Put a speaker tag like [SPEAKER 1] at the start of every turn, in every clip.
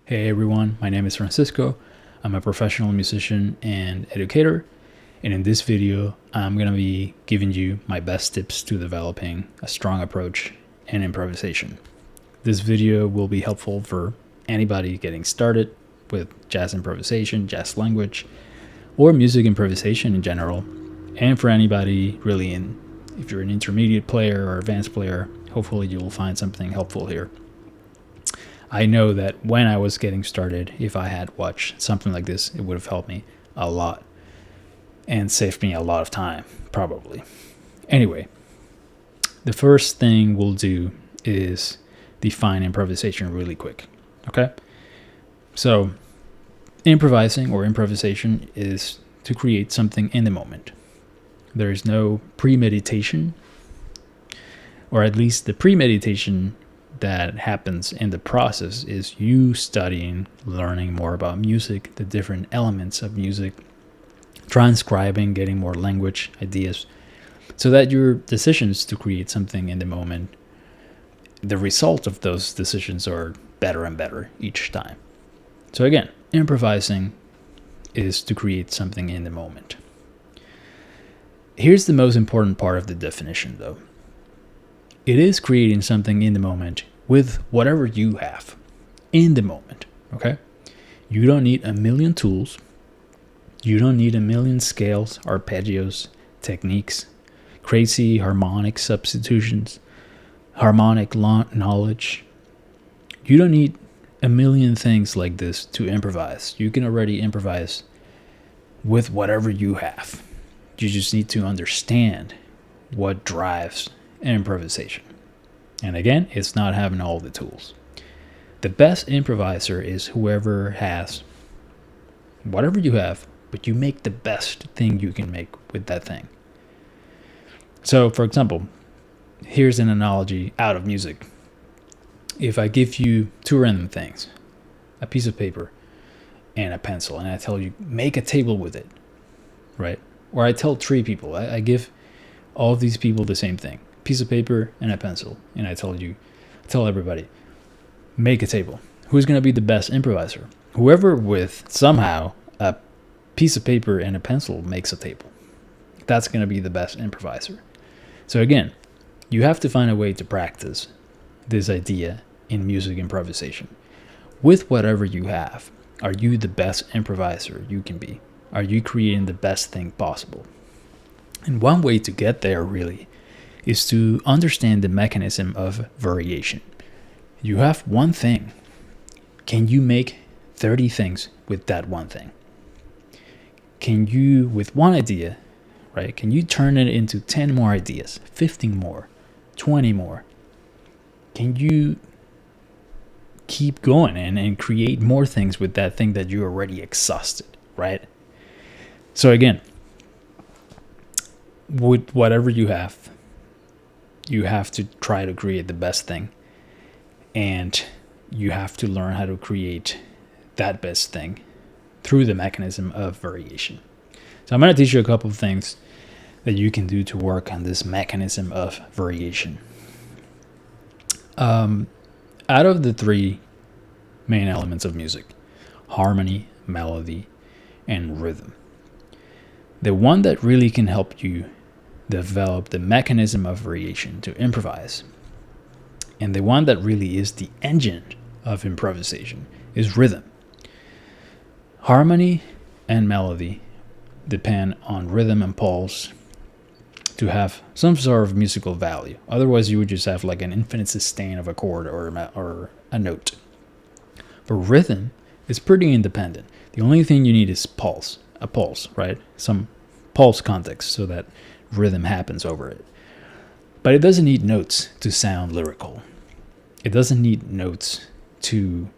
[SPEAKER 1] Hey everyone, my name is Francisco. I'm a professional musician and educator, and in this video, I'm going to be giving you my best tips to developing a strong approach in improvisation. This video will be helpful for anybody getting started with jazz improvisation, jazz language, or music improvisation in general, and for anybody really if you're an intermediate player or advanced player, hopefully you will find something helpful here. I know that when I was getting started, if I had watched something like this, it would have helped me a lot and saved me a lot of time, probably. Anyway, the first thing we'll do is define improvisation really quick, okay? So, improvising or improvisation is to create something in the moment. There is no premeditation, or at least the premeditation that happens in the process is you studying, learning more about music, the different elements of music, transcribing, getting more language ideas, so that your decisions to create something in the moment, the result of those decisions are better and better each time. So again, improvising is to create something in the moment. Here's the most important part of the definition, though. It is creating something in the moment with whatever you have in the moment, okay? You don't need a million tools. You don't need a million scales, arpeggios, techniques, crazy harmonic substitutions, harmonic knowledge. You don't need a million things like this to improvise. You can already improvise with whatever you have. You just need to understand what drives improvisation. And again, it's not having all the tools. The best improviser is whoever has whatever you have, but you make the best thing you can make with that thing. So, for example, here's an analogy out of music. If I give you two random things, a piece of paper and a pencil, and I tell you, make a table with it, right? Or I tell three people, I give all of these people the same thing. Piece of paper and a pencil, and I tell everybody, make a table. Who's going to be the best improviser? Whoever with somehow a piece of paper and a pencil makes a table. That's going to be the best improviser. So again, you have to find a way to practice this idea in music improvisation. With whatever you have, are you the best improviser you can be? Are you creating the best thing possible? And one way to get there really is to understand the mechanism of variation. You have one thing. Can you make 30 things with that one thing? Can you, with one idea, right, can you turn it into 10 more ideas, 15 more, 20 more? Can you keep going and create more things with that thing that you already exhausted, right? So again, with whatever you have to try to create the best thing, and you have to learn how to create that best thing through the mechanism of variation. So I'm going to teach you a couple of things that you can do to work on this mechanism of variation. Out of the three main elements of music, harmony, melody, and rhythm, the one that really can help you develop the mechanism of variation to improvise, and the one that really is the engine of improvisation, is rhythm. Harmony and melody depend on rhythm and pulse to have some sort of musical value. Otherwise, you would just have like an infinite sustain of a chord or a note. But rhythm is pretty independent. The only thing you need is a pulse, right? Some pulse context so that rhythm happens over it. But it doesn't need notes to sound lyrical. It doesn't need notes to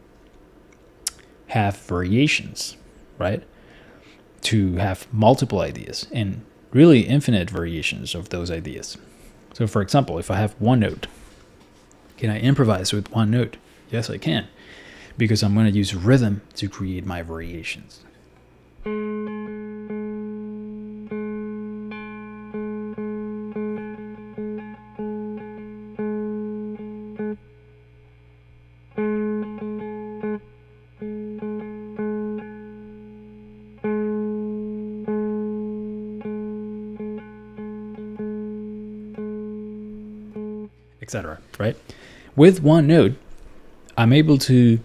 [SPEAKER 1] have variations, right? To have multiple ideas and really infinite variations of those ideas. So for example, if I have one note, can I improvise with one note? Yes, I can, because I'm going to use rhythm to create my variations. etc. Right? With one note, I'm able to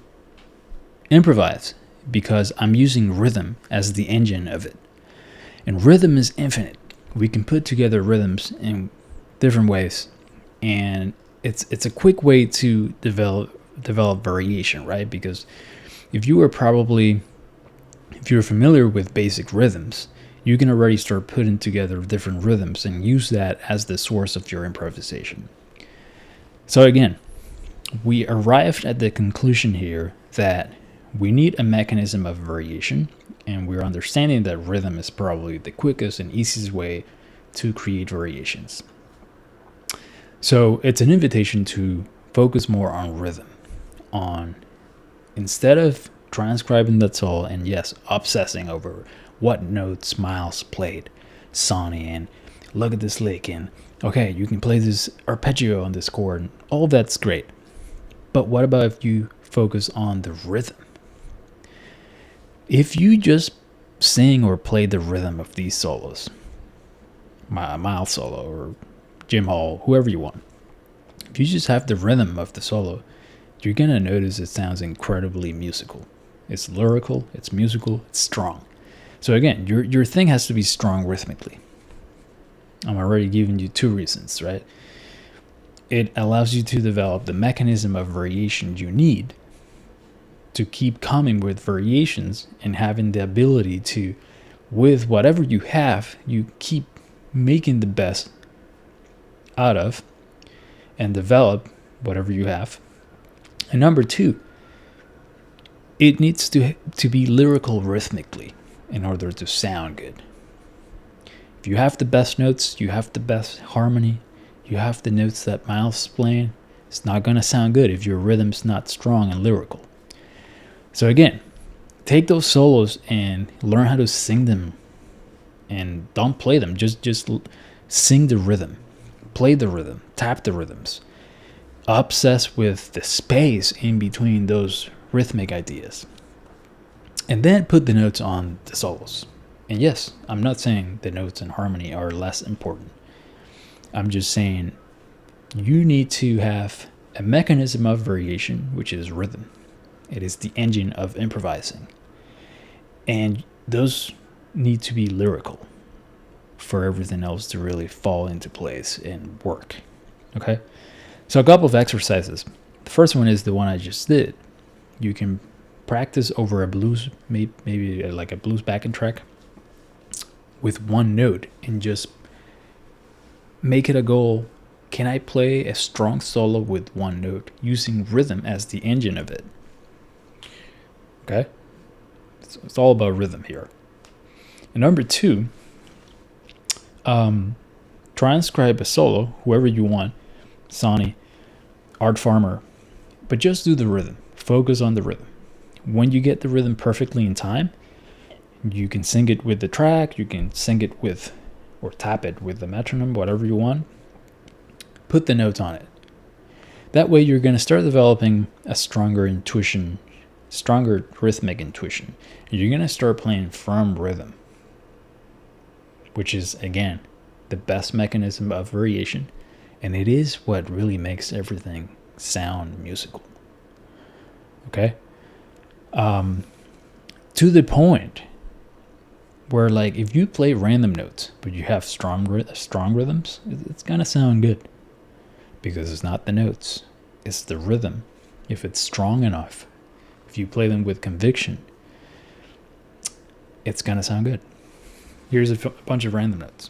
[SPEAKER 1] improvise because I'm using rhythm as the engine of it. And rhythm is infinite. We can put together rhythms in different ways, and it's a quick way to develop variation, right? Because if you're familiar with basic rhythms, you can already start putting together different rhythms and use that as the source of your improvisation. So again, we arrived at the conclusion here that we need a mechanism of variation, and we're understanding that rhythm is probably the quickest and easiest way to create variations. So it's an invitation to focus more on rhythm, instead of transcribing that solo and yes, obsessing over what notes Miles played, Sonny, and look at this lick, and okay, you can play this arpeggio on this chord, and all that's great. But what about if you focus on the rhythm? If you just sing or play the rhythm of these solos, Miles solo or Jim Hall, whoever you want, if you just have the rhythm of the solo, you're going to notice it sounds incredibly musical. It's lyrical, it's musical, it's strong. So again, your thing has to be strong rhythmically. I'm already giving you 2 reasons, right? It allows you to develop the mechanism of variation you need to keep coming with variations and having the ability to, with whatever you have, you keep making the best out of and develop whatever you have. And number 2, it needs to be lyrical rhythmically in order to sound good. If you have the best notes, you have the best harmony, you have the notes that Miles is playing, it's not going to sound good if your rhythm's not strong and lyrical. So again, take those solos and learn how to sing them, and don't play them. Just sing the rhythm, play the rhythm, tap the rhythms, obsess with the space in between those rhythmic ideas, and then put the notes on the solos. And yes, I'm not saying the notes and harmony are less important. I'm just saying you need to have a mechanism of variation, which is rhythm. It is the engine of improvising. And those need to be lyrical for everything else to really fall into place and work. Okay? So a couple of exercises. The first one is the one I just did. You can practice over a blues, maybe like a blues backing track with one note, and just make it a goal. Can I play a strong solo with one note using rhythm as the engine of it? Okay? It's all about rhythm here. And number 2, transcribe a solo, whoever you want, Sonny, Art Farmer, but just do the rhythm. Focus on the rhythm. When you get the rhythm perfectly in time, you can sing it with the track, you can sing it with, or tap it with the metronome, whatever you want. Put the notes on it. That way you're going to start developing a stronger intuition, stronger rhythmic intuition. You're going to start playing from rhythm, which is, again, the best mechanism of variation, and it is what really makes everything sound musical. Okay? To the point where, like, if you play random notes, but you have strong rhythms, it's going to sound good. Because it's not the notes, it's the rhythm. If it's strong enough, if you play them with conviction, it's going to sound good. Here's a bunch of random notes.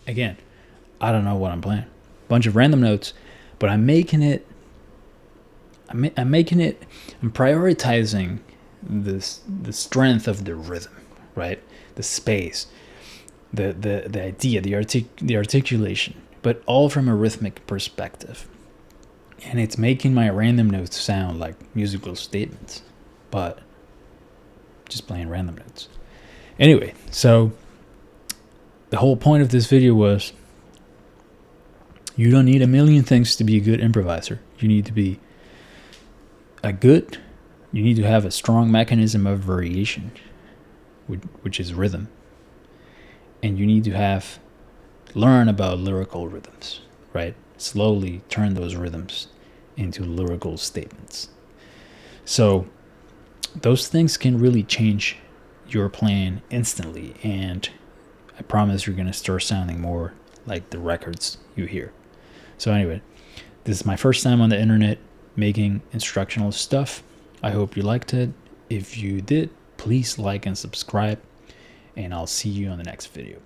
[SPEAKER 1] Again, I don't know what I'm playing. Bunch of random notes, but I'm prioritizing the strength of the rhythm, right? The space, the idea, the articulation, but all from a rhythmic perspective. And it's making my random notes sound like musical statements, but just playing random notes. Anyway, so the whole point of this video was you don't need a million things to be a good improviser. You need to have a strong mechanism of variation, which is rhythm. And you need to learn about lyrical rhythms, right? Slowly turn those rhythms into lyrical statements. So those things can really change your playing instantly, and I promise you're going to start sounding more like the records you hear. So anyway, this is my first time on the internet making instructional stuff. I hope you liked it. If you did, please like and subscribe, and I'll see you on the next video.